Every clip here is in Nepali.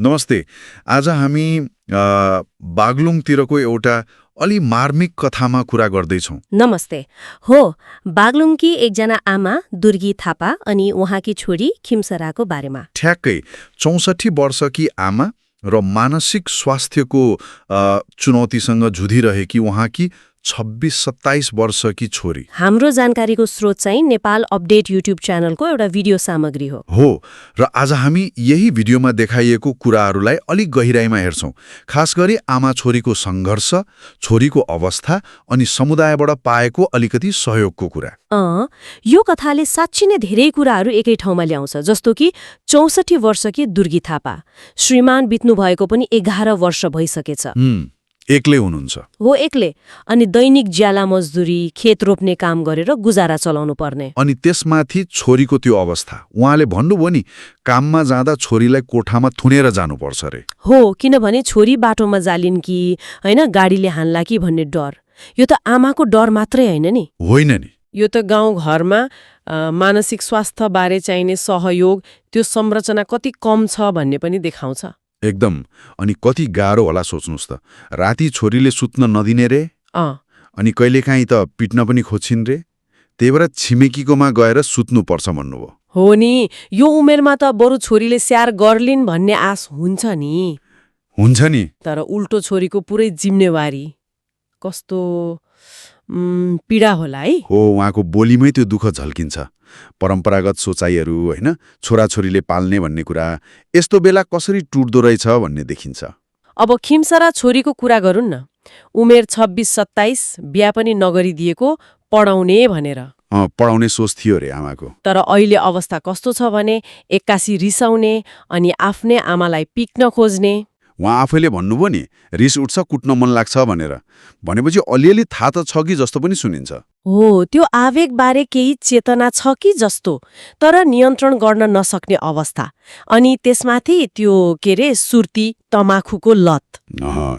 नमस्ते। आज हामी बागलुङतिरको एउटा अलि मार्मिक कथामा कुरा गर्दैछौँ। नमस्ते। हो, बागलुङकी एकजना आमा दुर्गी थापा अनि उहाँकी छोरी खिमसराको बारेमा। ठ्याक्कै 64 वर्षकी आमा र मानसिक स्वास्थ्यको चुनौतीसँग जुधिरहेकी उहाँकी 26-27 वर्षकी छोरी। हाम्रो जानकारीको स्रोत चाहिँ नेपाल अपडेट युट्युब च्यानलको एउटा भिडियो सामग्री हो। र आज हामी यही भिडियोमा देखाइएको कुराहरूलाई अलिक गहिराइमा हेर्छौँ। खास गरी आमा छोरीको सङ्घर्ष, छोरीको अवस्था अनि समुदायबाट पाएको अलिकति सहयोगको कुरा। यो कथाले साँच्ची नै धेरै कुराहरू एकै ठाउँमा ल्याउँछ, जस्तो कि 64 वर्षकी दुर्गी थापा। श्रीमान बित्नु भएको पनि 11 वर्ष भइसकेछ। एक्लै हुनुहुन्छ। हो, एक्लै। अनि दैनिक ज्याला मजदुरी, खेत रोप्ने काम गरेर गुजारा चलाउनु पर्ने। अनि त्यसमाथि छोरीको त्यो अवस्था। उहाँले भन्नुभयो नि, काममा जाँदा छोरीलाई कोठामा थुनेर जानुपर्छ रे। हो, किनभने छोरी बाटोमा जालिन् कि होइन, गाडीले हान्ला कि भन्ने डर। यो त आमाको डर मात्रै होइन नि। होइन नि। यो त गाउँघरमा मानसिक स्वास्थ्य बारे चाहिने सहयोग, त्यो संरचना कति कम छ भन्ने पनि देखाउँछ। एकदम। अनि कति गाह्रो होला सोच्नुहोस् त। राति छोरीले सुत्न नदिने रे। अनि कहिलेकाहीँ त पिट्न पनि खोज्छिन् रे। त्यही भएर छिमेकीकोमा गएर सुत्नुपर्छ भन्नुभयो। हो नि, यो उमेरमा त बरु छोरीले स्याहार गर्लिन् भन्ने आश हुन्छ नि। हुन्छ नि। तर उल्टो छोरीको पुरै जिम्मेवारी कस्तो पीडा होला है। हो, उहाँको बोलीमै त्यो दुःख झल्किन्छ। परम्परागत सोचाइहरू, होइन, छोराछोरीले पाल्ने भन्ने कुरा यस्तो बेला कसरी टुट्दो रहेछ भन्ने देखिन्छ। अब खिमसरा छोरीको कुरा गरौँ न। उमेर 26-27, बिहा पनि नगरिदिएको, पढाउने भनेर। पढाउने सोच थियो रे आमाको। तर अहिले अवस्था कस्तो छ भने एक्कासी रिसाउने अनि आफ्नै आमालाई पिक्न खोज्ने। उहाँ आफैले भन्नुभयो नि, रिस उठ्छ, कुट्न मन लाग्छ भनेर। भनेपछि अलिअलि थाहा त छ कि जस्तो पनि सुनिन्छ। हो, त्यो आवेगबारे केही चेतना छ कि जस्तो, तर नियन्त्रण गर्न नसक्ने अवस्था। अनि त्यसमाथि त्यो सुर्ती, तमाखुको लत।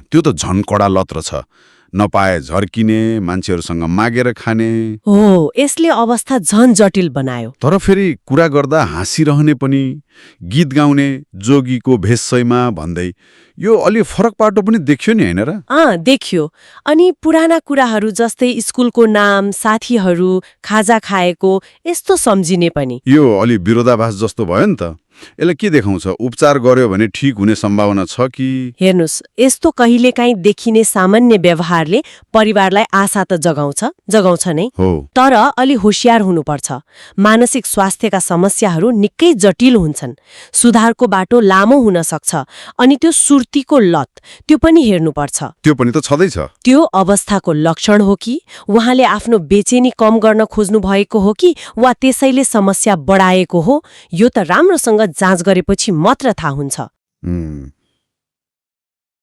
त्यो त झन् कडा लत रहेछ। नपाए झर्किने, मान्छेहरूसँग मागेर खाने। हो, यसले अवस्था झन् जटिल बनायो। तर फेरि कुरा गर्दा हाँसिरहने पनि, गीत गाउने, जोगीको भेषमा भन्दै, यो अलि फरक पाटो पनि देखियो नि, होइन र? देखियो। अनि पुराना कुराहरू जस्तै स्कुलको नाम, साथीहरू, खाजा खाएको, यस्तो सम्झिने पनि। यो अलि विरोधाभास जस्तो भयो नि त। यसले के देखाउँछ? उपचार गर्यो भने ठिक हुने सम्भावना छ कि? हेर्नुस्, यस्तो कहिलेकाहीँ देखिने सामान्य व्यवहारले परिवारलाई आशा त जगाउँछ नै। हो। तर अलि होशियार हुनुपर्छ। मानसिक स्वास्थ्यका समस्याहरू निकै जटिल हुन्छन्। सुधारको बाटो लामो हुन सक्छ। अनि त्यो सुर्तीको लत, त्यो पनि हेर्नुपर्छ। त्यो पनि त छँदैछ। त्यो अवस्थाको लक्षण हो कि उहाँले आफ्नो बेचेनी कम गर्न खोज्नु भएको हो कि वा त्यसैले समस्या बढाएको हो, यो त राम्रोसँग जाँच गरेपछि मात्र थाहा हुन्छ।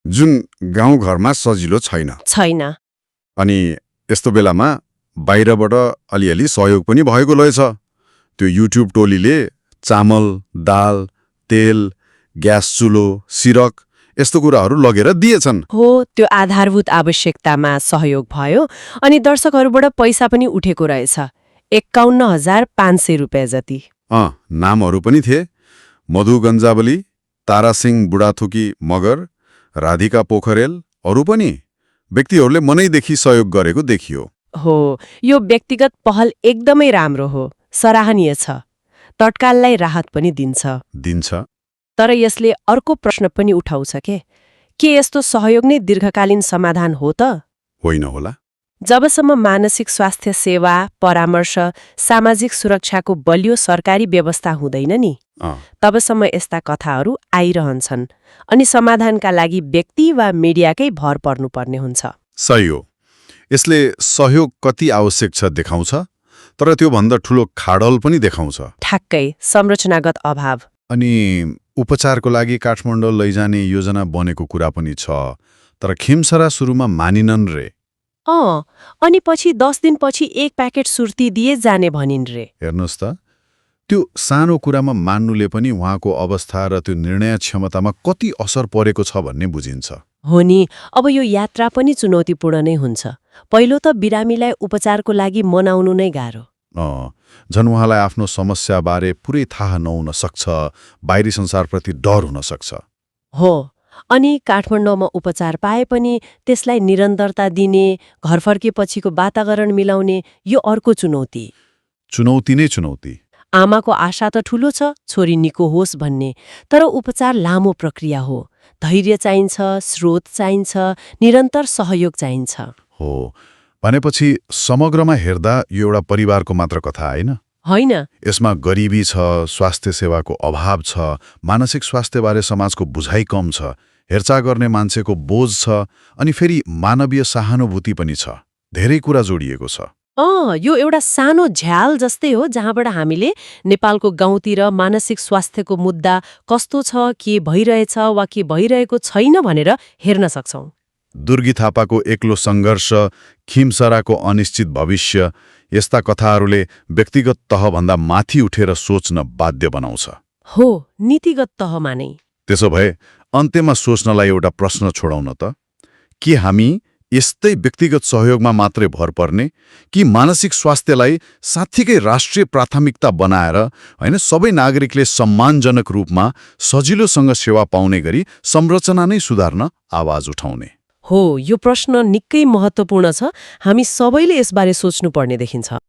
जुन गाउँघरमा सजिलो छैन। अनि यस्तो बेलामा बाहिरबाट अलिअलि सहयोग पनि भएको रहेछ। त्यो युट्युब टोलीले चामल, दाल, तेल, ग्यास चुलो, सिरक यस्तो कुराहरू लगेर दिएछन्। हो, त्यो आधारभूत आवश्यकतामा सहयोग भयो। अनि दर्शकहरूबाट पैसा पनि उठेको रहेछ, 51,500 रुपियाँ जति। नामहरू पनि थिए, मधु गन्जावली, तारासिंह बुढाथोकी मगर, राधिका पोखरेल, अरू पनि व्यक्तिहरूले मनैदेखि सहयोग गरेको देखियो। हो, यो व्यक्तिगत पहल एकदमै राम्रो हो, सराहनीय छ। तत्काललाई राहत पनि दिन्छ। तर यसले अर्को प्रश्न पनि उठाउँछ के यस्तो सहयोग नै दीर्घकालीन समाधान हो त? होइन होला। जबसम्म मानसिक स्वास्थ्य सेवा, परामर्श, सामाजिक सुरक्षाको बलियो सरकारी व्यवस्था हुँदैन नि, तबसम्म यस्ता कथाहरू आइरहन्छन्। अनि समाधानका लागि व्यक्ति वा मिडियाकै भर पर्नुपर्ने हुन्छ। सही हो। यसले सहयोग कति आवश्यक छ देखाउँछ, तर त्योभन्दा ठूलो खाडल पनि देखाउँछ। ठ्याक्कै, संरचनागत अभाव। अनि उपचारको लागि काठमाडौँ लैजाने योजना बनेको कुरा पनि छ, तर खिमसरा सुरुमा मानिनन् रे। अनि पछि 10 दिनपछि 1 प्याकेट सुर्ती दिए जाने भनिन् रे। हेर्नुहोस् त, त्यो सानो कुरामा मान्नुले पनि उहाँको अवस्था र त्यो निर्णय क्षमतामा कति असर परेको छ भन्ने बुझिन्छ। हो नि, अब यो यात्रा पनि चुनौतीपूर्ण नै हुन्छ। पहिलो त बिरामीलाई उपचारको लागि मनाउनु नै गाह्रो। झन् उहाँलाई आफ्नो समस्याबारे पुरै थाहा नहुन सक्छ, बाहिरी संसारप्रति डर हुन सक्छ। हो, अनि काठमाडौँमा उपचार पाए पनि त्यसलाई निरन्तरता दिने, घर फर्केपछिको वातावरण मिलाउने यो अर्को चुनौती। चुनौती नै चुनौती। आमाको आशा त ठूलो छ, छोरी निको होस् भन्ने, तर उपचार लामो प्रक्रिया हो। धैर्य चाहिन्छ, स्रोत चाहिन्छ, निरन्तर सहयोग चाहिन्छ। हो, भनेपछि समग्रमा हेर्दा यो एउटा परिवारको मात्र कथा होइन? होइन, यसमा गरिबी छ, स्वास्थ्य सेवाको अभाव छ, मानसिक स्वास्थ्यबारे समाजको बुझाइ कम छ, हेरचाह गर्ने मान्छेको बोझ छ, अनि फेरि मानवीय सहानुभूति पनि छ। धेरै कुरा जोडिएको छ। यो एउटा सानो झ्याल जस्तै हो जहाँबाट हामीले नेपालको गाउँतिर मानसिक स्वास्थ्यको मुद्दा कस्तो छ, के भइरहेछ वा के भइरहेको छैन भनेर हेर्न सक्छौं। दुर्गी थापाको एक्लो सङ्घर्ष, खिमसराको अनिश्चित भविष्य, यस्ता कथाहरूले व्यक्तिगत तहभन्दा माथि उठेर सोच्न बाध्य बनाउँछ। हो, नीतिगत तहमा नै। त्यसो भए अन्त्यमा सोच्नलाई एउटा प्रश्न छोडाउन त, के हामी यस्तै व्यक्तिगत सहयोगमा मात्रै भर पर्ने, कि मानसिक स्वास्थ्यलाई साँच्चीकै राष्ट्रिय प्राथमिकता बनाएर होइन सबै नागरिकले सम्मानजनक रूपमा सजिलोसँग सेवा पाउने गरी संरचना नै सुधार्न आवाज उठाउने? हो, यो प्रश्न निकै महत्त्वपूर्ण छ। हामी सबैले यसबारे सोच्नुपर्ने देखिन्छ।